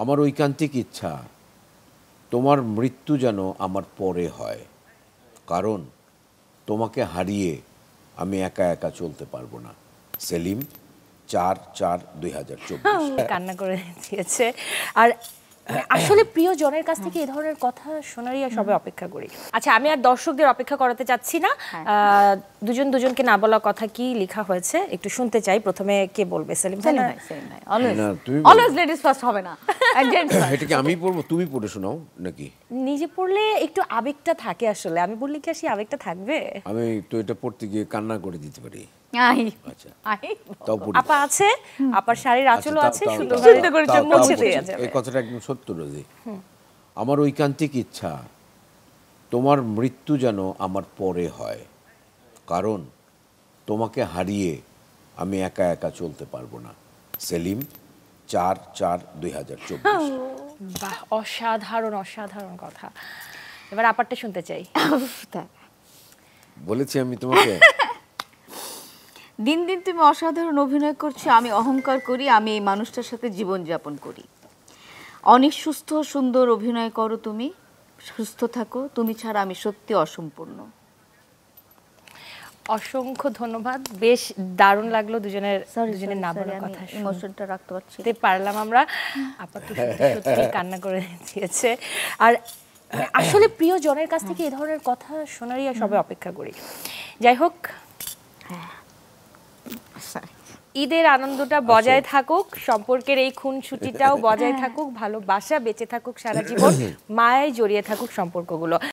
আমার ঐকান্তিক ইচ্ছা তোমার মৃত্যু যেন আমার পরে হয়, কারণ তোমাকে হারিয়ে আমি একা একা চলতে পারবো না। সেলিম, 4/4/2024। কান্না করে দিয়েছে। আর আসলে প্রিয় জনের কাছ থেকে এই ধরনের কথা শোনারই সবাই অপেক্ষা করি। আচ্ছা, আমি আর দর্শকদের অপেক্ষা করাতে চাচ্ছি না। দুজন দুজনকে না বলা কথা কি লেখা হয়েছে একটু শুনতে চাই। প্রথমে কে বলবে? সেলিম ভাই। অলওয়েজ লেডিস ফার্স্ট হবে না। এটা কি আমি পড়বো, তুমি পড়ে শোনাও নাকি? নিজে পড়লে একটু আবেগটা থাকে, আসলে আমি বললে কি সেই আবেগটা থাকবে? আমি তো এটা পড়তে গিয়ে কান্না করে দিতে পারি। আচ্ছা, তাও পড়ি। আপা আছে, আপার শাড়ির আঁচলও আছে, তাও সুন্দর করে চোখ মুছে দেয়া যাবে। এই কথাটা একদম সত্য রোজি। আমার ঐকান্তিক ইচ্ছা তোমার মৃত্যু যেন আমার পরে হয়, কারণ তোমাকে হারিয়ে আমি একা একা চলতে পারবো না। সেলিম, 4/4/2024। বাহ, অসাধারণ অসাধারণ কথা। এবার আপারটা শুনতে চাই। বলেছি আমি তোমাকে। দিন দিন তুমি অসাধারণ অভিনয় করছো। আমি অহংকার করি আমি এই মানুষটার সাথে জীবন যাপন করি। অনেক সুস্থ সুন্দর অভিনয় করো তুমি, সুস্থ থাকো। তুমি ছাড়া আমি সত্যি অসম্পূর্ণ। অসংখ্য ধন্যবাদ। বেশ দারুণ লাগলো দুজনের না বলার কথা ইমোশনটা রাখতে পারছি পারলাম আমরা। আপা তো সত্যি কান্না করে দিয়েছে। আর আসলে প্রিয় জনের কাছ থেকে এই ধরনের কথা শোনারই সবাই অপেক্ষা করি। যাই হোক, ঈদের আনন্দটা বজায় থাকুক, সম্পর্কের এই খুনসুটিটাও বজায় থাকুক, ভালোবাসা বেঁচে থাকুক সারা জীবন, মায়ায় জড়িয়ে থাকুক সম্পর্কগুলো।